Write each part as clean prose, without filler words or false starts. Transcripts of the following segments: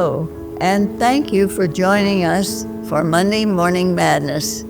Hello, and thank you for joining us for Monday Morning Madness,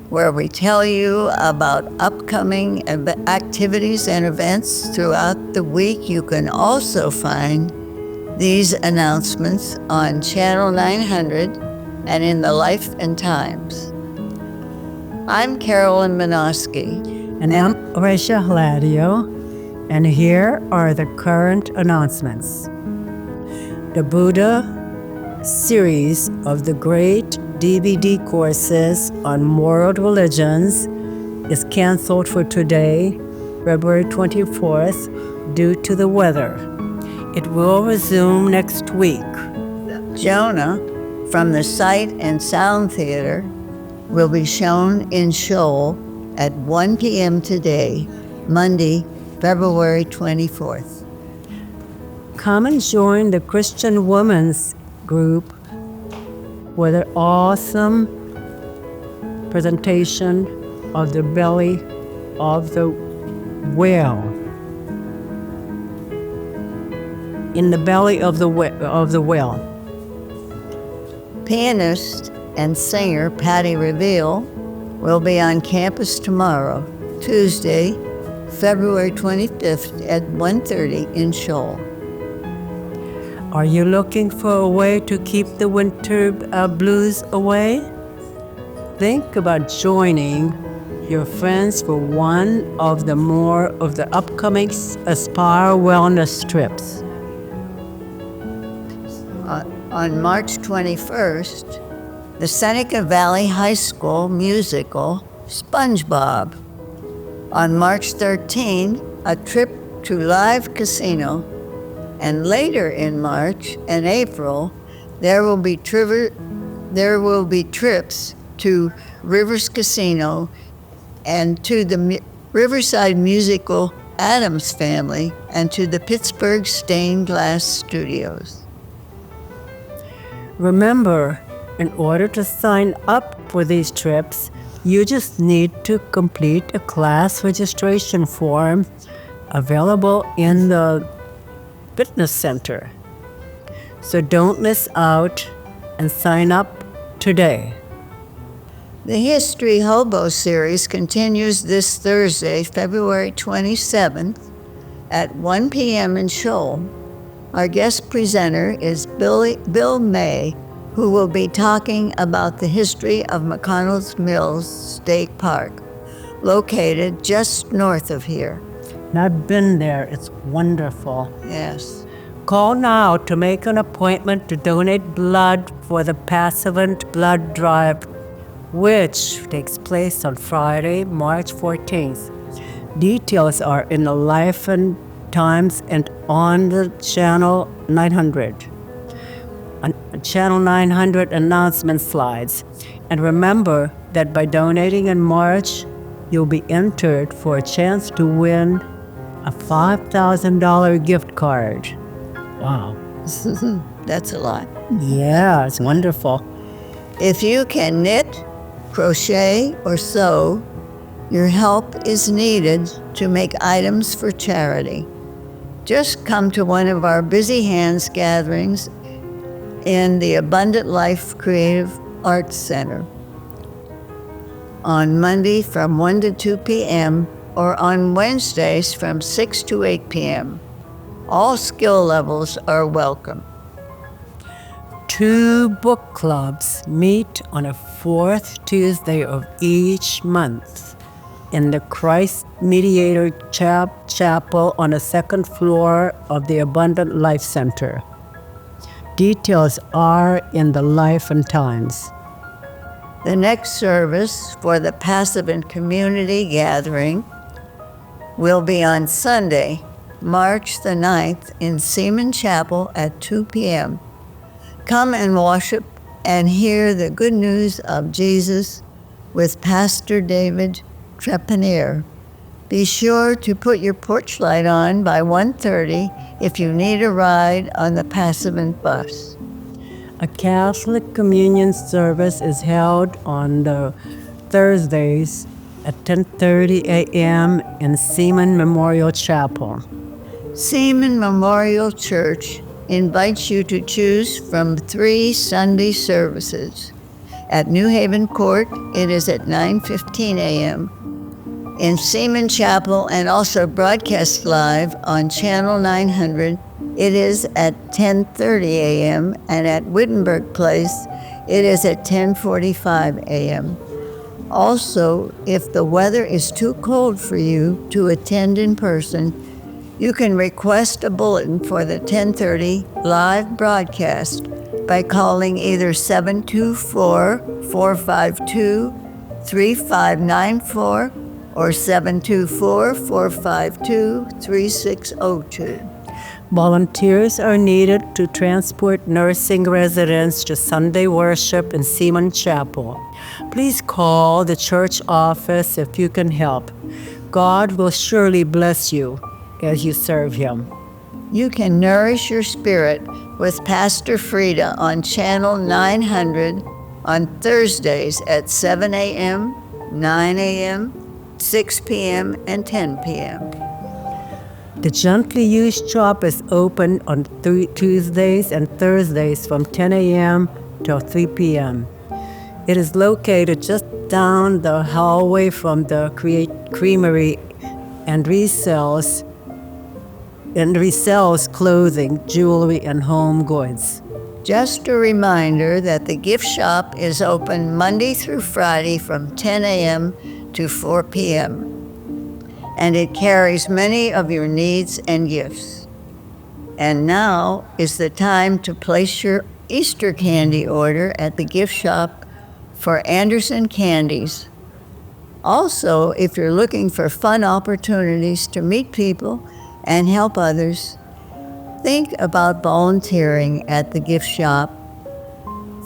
where we tell you about upcoming activities and events throughout the week. You can also find these announcements on Channel 900 and in the Life and Times. I'm Carolyn Minosky. And I'm Horatia Hladio, and here are the current announcements. The Buddha series of the great DVD courses on world religions is canceled for today, February 24th, due to the weather. It will resume next week. Jonah from the Sight and Sound Theater will be shown in Shoal at 1 p.m. today, Monday, February 24th. Come and join the Christian Women's Group with an awesome presentation of the belly of the whale. In the belly of the whale. Pianist and singer Patty Reveal will be on campus tomorrow, Tuesday, February 25th at 1:30 in Shoal. Are you looking for a way to keep the winter blues away? Think about joining your friends for one of the more of the upcoming Aspire Wellness trips. On March 21st, the Seneca Valley High School musical SpongeBob. On March 13, a trip to Live Casino. And later in March and April, there will be trips to Rivers Casino and to the Riverside Musical Addams Family and to the Pittsburgh Stained Glass Studios. Remember, in order to sign up for these trips, you just need to complete a class registration form available in the fitness center. So don't miss out and sign up today. The History Hobo series continues this Thursday, February 27th at 1 p.m. in Shoal. Our guest presenter is Bill May, who will be talking about the history of McConnell's Mills State Park, located just north of here. And I've been there. It's wonderful. Yes. Call now to make an appointment to donate blood for the Passivant Blood Drive, which takes place on Friday, March 14th. Details are in the Life and Times and on the Channel 900. On Channel 900 announcement slides. And remember that by donating in March, you'll be entered for a chance to win a $5,000 gift card. Wow. That's a lot. Yeah, it's wonderful. If you can knit, crochet, or sew, your help is needed to make items for charity. Just come to one of our Busy Hands gatherings in the Abundant Life Creative Arts Center on Monday from 1 to 2 p.m. or on Wednesdays from 6 to 8 p.m. All skill levels are welcome. 2 book clubs meet on a 4th Tuesday of each month in the Christ Mediator Chapel on the 2nd floor of the Abundant Life Center. Details are in the Life and Times. The next service for the Passivant Community Gathering will be on Sunday, March the 9th in Seaman Chapel at 2 p.m. Come and worship and hear the good news of Jesus with Pastor David Trepanier. Be sure to put your porch light on by 1:30 if you need a ride on the Passivant bus. A Catholic communion service is held on the Thursdays at 10:30 a.m. in Seaman Memorial Chapel. Seaman Memorial Church invites you to choose from 3 Sunday services. At New Haven Court, it is at 9:15 a.m. In Seaman Chapel, and also broadcast live on Channel 900, it is at 10:30 a.m. And at Wittenberg Place, it is at 10:45 a.m. Also, if the weather is too cold for you to attend in person, you can request a bulletin for the 10:30 live broadcast by calling either 724-452-3594 or 724-452-3602. Volunteers are needed to transport nursing residents to Sunday worship in Seaman Chapel. Please call the church office if you can help. God will surely bless you as you serve Him. You can nourish your spirit with Pastor Frida on Channel 900 on Thursdays at 7 a.m., 9 a.m., 6 p.m., and 10 p.m. The Gently Used shop is open on Tuesdays and Thursdays from 10 a.m. till 3 p.m. It is located just down the hallway from the Creamery and resells clothing, jewelry, and home goods. Just a reminder that the gift shop is open Monday through Friday from 10 a.m. to 4 p.m. and it carries many of your needs and gifts. And now is the time to place your Easter candy order at the gift shop for Anderson Candies. Also, if you're looking for fun opportunities to meet people and help others, think about volunteering at the gift shop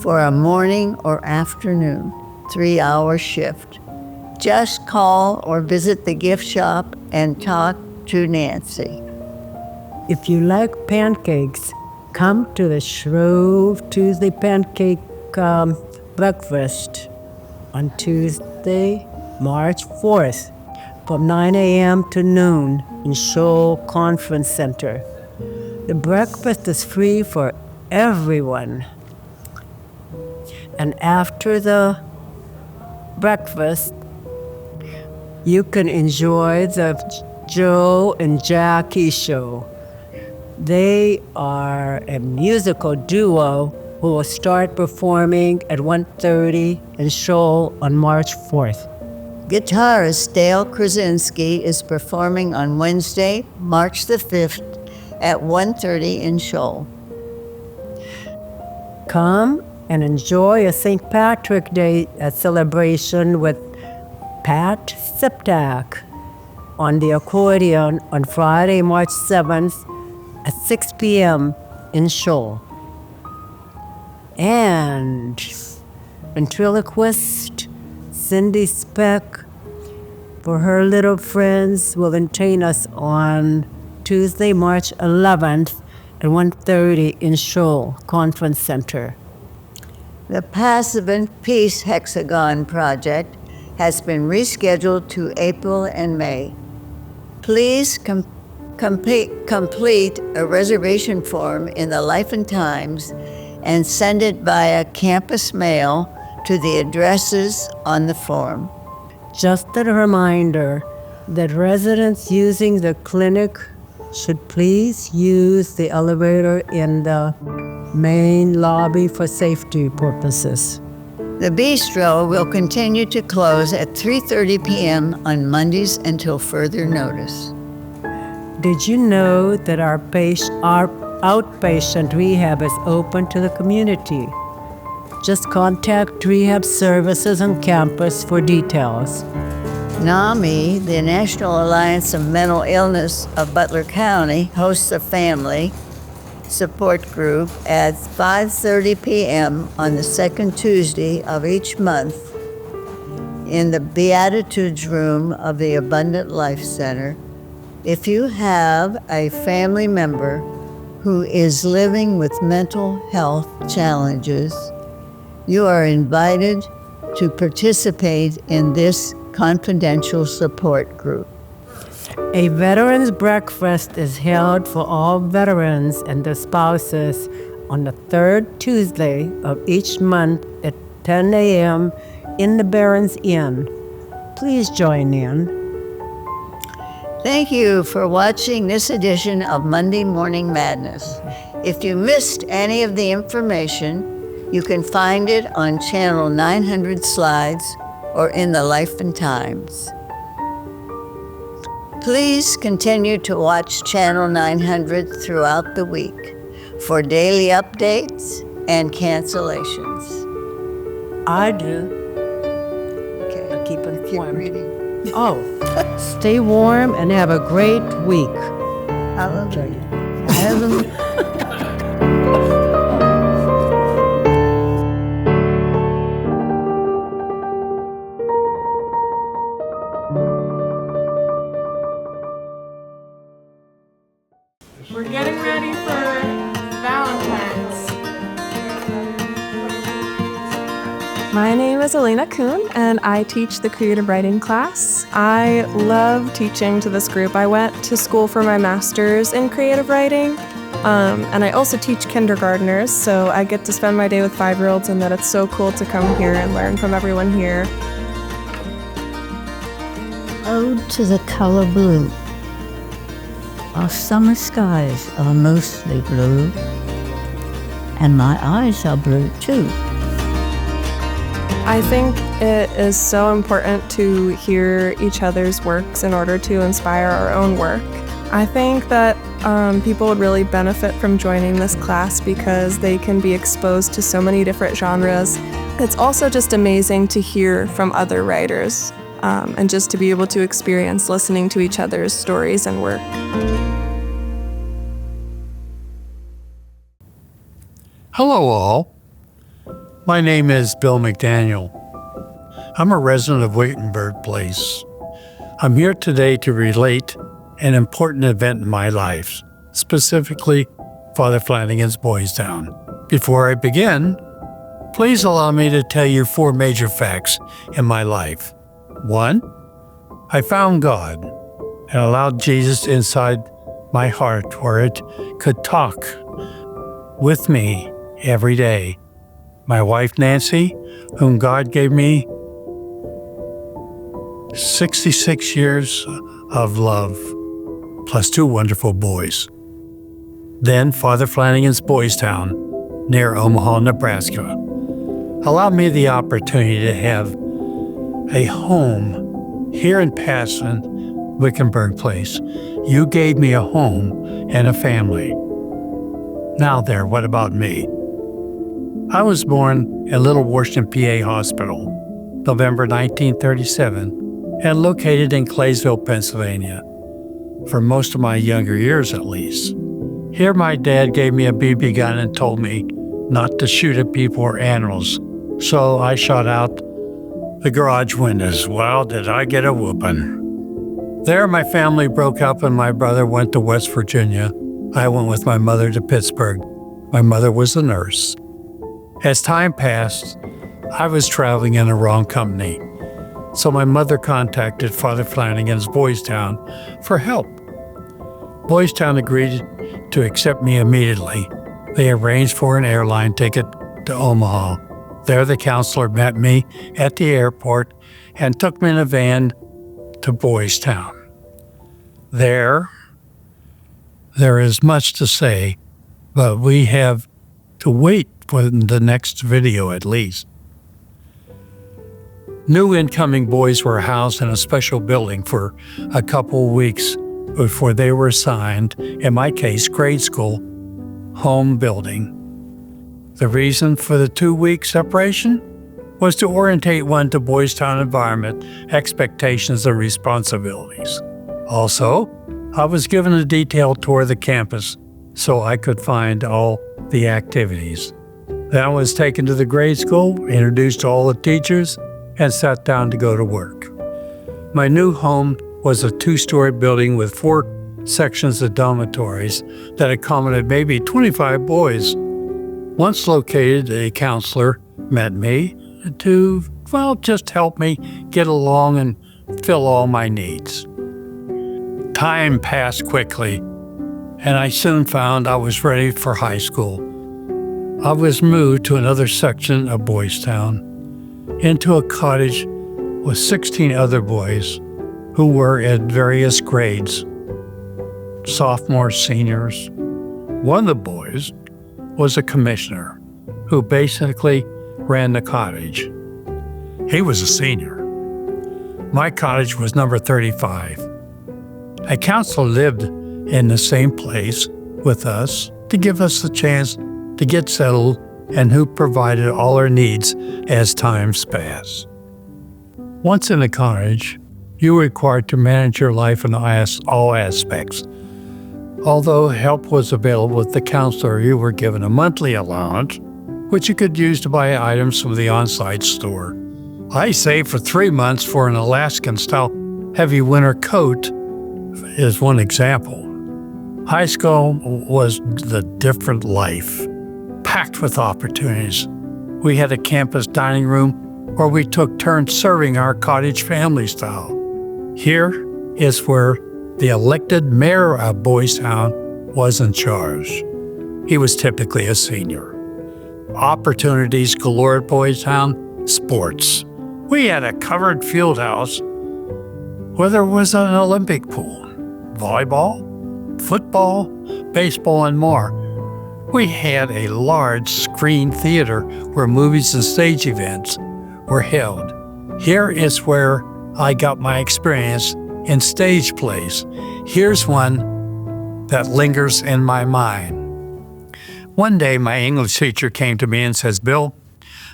for a morning or afternoon 3-hour shift. Just call or visit the gift shop and talk to Nancy. If you like pancakes, come to the Shrove Tuesday Pancake Breakfast on Tuesday, March 4th from 9 a.m. to noon in Shoal Conference Center. The breakfast is free for everyone. And after the breakfast, you can enjoy the Joe and Jackie show. They are a musical duo who will start performing at 1:30 in Shoal on March 4th. Guitarist Dale Krasinski is performing on Wednesday, March the 5th at 1:30 in Shoal. Come and enjoy a St. Patrick's Day celebration with Pat Septak on the accordion on Friday, March 7th at 6 p.m. in Shoal. And ventriloquist Cindy Speck for her little friends will entertain us on Tuesday, March 11th at 1:30 in Shoal Conference Center. The Pacific Peace Hexagon Project has been rescheduled to April and May. Please complete a reservation form in the Life and Times and send it via campus mail to the addresses on the form. Just a reminder that residents using the clinic should please use the elevator in the main lobby for safety purposes. The bistro will continue to close at 3:30 p.m. on Mondays until further notice. Did you know that our outpatient rehab is open to the community? Just contact Rehab Services on campus for details. NAMI, the National Alliance of Mental Illness of Butler County, hosts a family support group at 5:30 p.m. on the second Tuesday of each month in the Beatitudes Room of the Abundant Life Center. If you have a family member who is living with mental health challenges, you are invited to participate in this confidential support group. A veterans breakfast is held for all veterans and their spouses on the third Tuesday of each month at 10 a.m. in the Barron's Inn. Please join in. Thank you for watching this edition of Monday Morning Madness. If you missed any of the information, you can find it on Channel 900 Slides or in the Life and Times. Please continue to watch Channel 900 throughout the week for daily updates and cancellations. I do. Okay. Keep Keep informed. reading. Oh, stay warm and have a great week. Hallelujah. Hallelujah. We're getting ready for Valentine's. My name is Elena Kuhn, and I teach the creative writing class. I love teaching to this group. I went to school for my master's in creative writing, and I also teach kindergartners, so I get to spend my day with 5-year-olds, and that it's so cool to come here and learn from everyone here. Ode to the color blue. Our summer skies are mostly blue, and my eyes are blue too. I think it is so important to hear each other's works in order to inspire our own work. I think that people would really benefit from joining this class because they can be exposed to so many different genres. It's also just amazing to hear from other writers and just to be able to experience listening to each other's stories and work. Hello, all. My name is Bill McDaniel. I'm a resident of Wittenberg Place. I'm here today to relate an important event in my life, specifically Father Flanagan's Boys Town. Before I begin, please allow me to tell you 4 major facts in my life. 1, I found God and allowed Jesus inside my heart where it could talk with me every day. My wife, Nancy, whom God gave me 66 years of love, plus 2 wonderful boys. Then Father Flanagan's Boys Town, near Omaha, Nebraska, allowed me the opportunity to have a home here in Patterson, Wickenburg Place. You gave me a home and a family. Now there, what about me? I was born in Little Washington, PA Hospital, November 1937, and located in Claysville, Pennsylvania, for most of my younger years at least. Here my dad gave me a BB gun and told me not to shoot at people or animals, so I shot out the garage windows. Well, did I get a whooping. There my family broke up and my brother went to West Virginia. I went with my mother to Pittsburgh. My mother was a nurse. As time passed, I was traveling in the wrong company, so my mother contacted Father Flanagan's Boys Town for help. Boys Town agreed to accept me immediately. They arranged for an airline ticket to Omaha. There the counselor met me at the airport and took me in a van to Boys Town. There is much to say, but we have to wait for the next video at least. New incoming boys were housed in a special building for a couple of weeks before they were assigned, in my case, grade school, home building. The reason for the 2-week separation was to orientate one to Boys Town environment, expectations, and responsibilities. Also, I was given a detailed tour of the campus so I could find all the activities. Then I was taken to the grade school, introduced to all the teachers, and sat down to go to work. My new home was a 2-story building with 4 sections of dormitories that accommodated maybe 25 boys. Once located, a counselor met me to, just help me get along and fill all my needs. Time passed quickly, and I soon found I was ready for high school. I was moved to another section of Boys Town, into a cottage with 16 other boys who were at various grades, sophomores, seniors. One of the boys was a commissioner who basically ran the cottage. He was a senior. My cottage was number 35. A counselor lived in the same place with us to give us the chance to get settled and who provided all our needs as times passed. Once in the cottage, you were required to manage your life in all aspects. Although help was available with the counselor, you were given a monthly allowance, which you could use to buy items from the on-site store. I saved for 3 months for an Alaskan-style heavy winter coat is one example. High school was the different life, packed with opportunities. We had a campus dining room where we took turns serving our cottage family style. Here is where the elected mayor of Boys Town was in charge. He was typically a senior. Opportunities galore at Boys Town, sports. We had a covered field house where there was an Olympic pool, volleyball, football, baseball, and more. We had a large screen theater where movies and stage events were held. Here is where I got my experience in stage plays. Here's one that lingers in my mind. One day, my English teacher came to me and says, "Bill,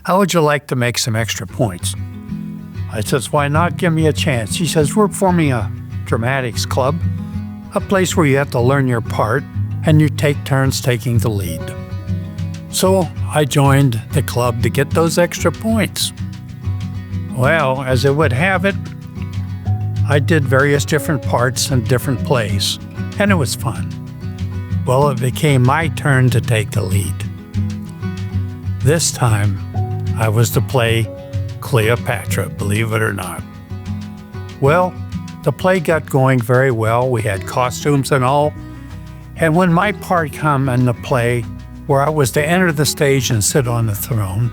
how would you like to make some extra points?" I says, "Why not? Give me a chance." He says, "We're forming a dramatics club, a place where you have to learn your part and you take turns taking the lead." So I joined the club to get those extra points. Well, as it would have it, I did various different parts in different plays, and it was fun. Well, it became my turn to take the lead. This time, I was to play Cleopatra, believe it or not. Well, the play got going very well. We had costumes and all. And when my part come in the play, where I was to enter the stage and sit on the throne,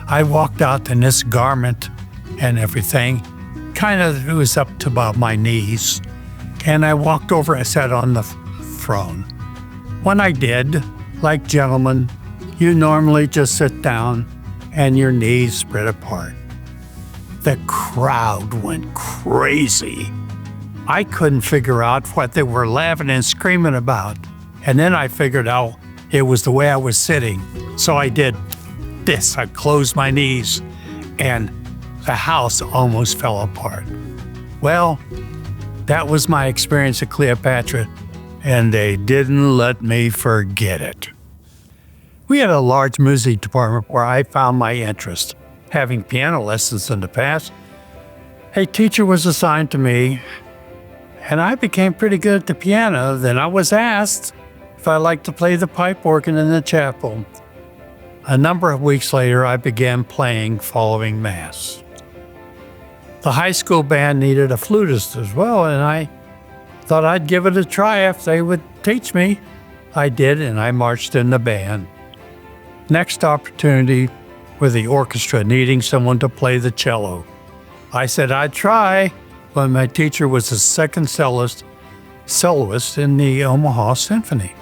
I walked out in this garment and everything. It was up to about my knees. And I walked over and sat on the throne. When I did, like gentlemen, you normally just sit down and your knees spread apart. The crowd went crazy. I couldn't figure out what they were laughing and screaming about. And then I figured out it was the way I was sitting. So I did this. I closed my knees and the house almost fell apart. Well, that was my experience at Cleopatra, and they didn't let me forget it. We had a large music department where I found my interest. Having piano lessons in the past, a teacher was assigned to me, and I became pretty good at the piano. Then I was asked if I liked to play the pipe organ in the chapel. A number of weeks later, I began playing following Mass. The high school band needed a flutist as well, and I thought I'd give it a try if they would teach me. I did, and I marched in the band. Next opportunity with the orchestra needing someone to play the cello. I said I'd try, but my teacher was the second soloist in the Omaha Symphony.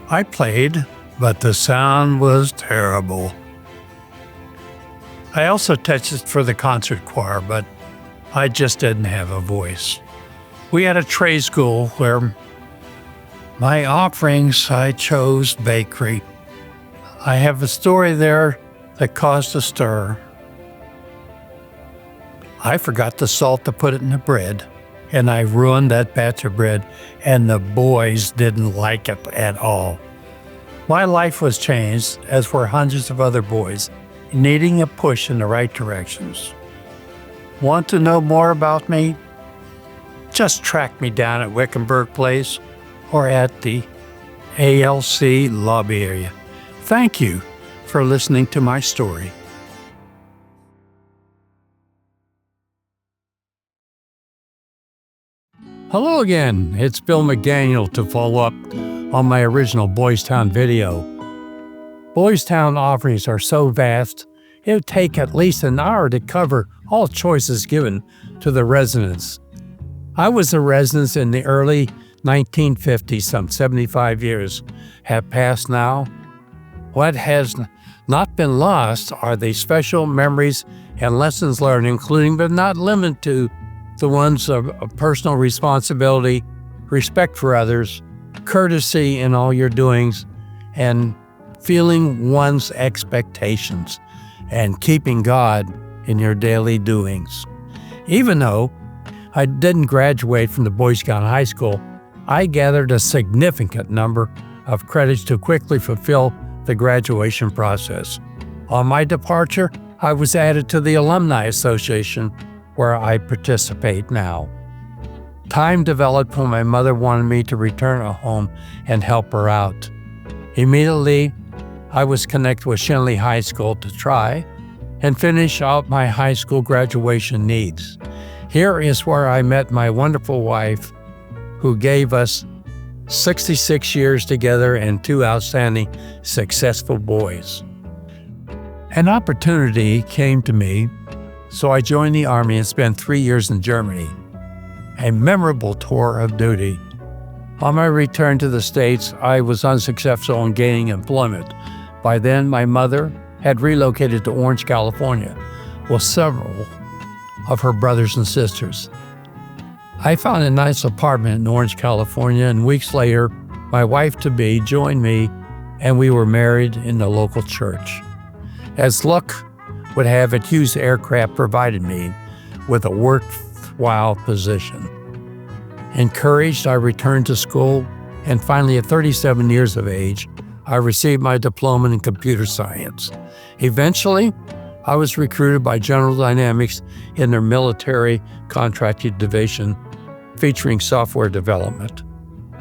I played, but the sound was terrible. I also tested for the concert choir, but I just didn't have a voice. We had a trade school where my offerings I chose bakery. I have a story there that caused a stir. I forgot the salt to put it in the bread, and I ruined that batch of bread, and the boys didn't like it at all. My life was changed, as were hundreds of other boys, needing a push in the right directions. Want to know more about me? Just track me down at Wickenburg Place or at the ALC lobby area. Thank you for listening to my story. Hello again, it's Bill McDaniel to follow up on my original Boys Town video. Boys Town offerings are so vast, it would take at least an hour to cover all choices given to the residents. I was a resident in the early 1950s, some 75 years have passed now. What has not been lost are the special memories and lessons learned, including but not limited to the ones of personal responsibility, respect for others, courtesy in all your doings, and feeling one's expectations, and keeping God in your daily doings. Even though I didn't graduate from the Boy Scout High School, I gathered a significant number of credits to quickly fulfill the graduation process. On my departure, I was added to the Alumni Association, where I participate now. Time developed when my mother wanted me to return home and help her out. Immediately, I was connected with Shenley High School to try and finish out my high school graduation needs. Here is where I met my wonderful wife, who gave us 66 years together and 2 outstanding, successful boys. An opportunity came to me, so I joined the Army and spent 3 years in Germany, a memorable tour of duty. On my return to the States, I was unsuccessful in gaining employment. By then, my mother had relocated to Orange, California, with several of her brothers and sisters. I found a nice apartment in Orange, California, and weeks later, my wife-to-be joined me, and we were married in the local church. As luck would have it, Hughes Aircraft provided me with a worthwhile position. Encouraged, I returned to school, and finally, at 37 years of age, I received my diploma in computer science. Eventually, I was recruited by General Dynamics in their military contracted division, featuring software development.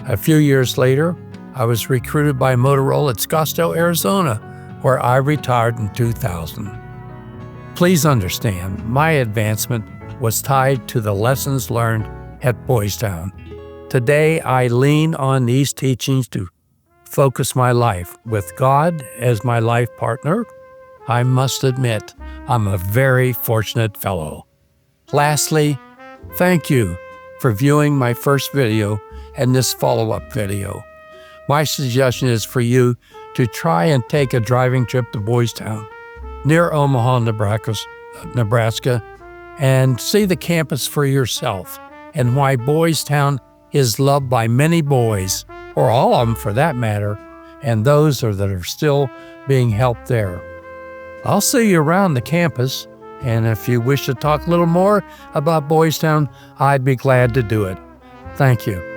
A few years later, I was recruited by Motorola at Scottsdale, Arizona, where I retired in 2000. Please understand, my advancement was tied to the lessons learned at Boys Town. Today, I lean on these teachings to focus my life. With God as my life partner, I must admit, I'm a very fortunate fellow. Lastly, thank you for viewing my first video and this follow-up video. My suggestion is for you to try and take a driving trip to Boys Town, near Omaha, Nebraska, and see the campus for yourself and why Boys Town is loved by many boys, or all of them for that matter, and those that are still being helped there. I'll see you around the campus, and if you wish to talk a little more about Boys Town, I'd be glad to do it. Thank you.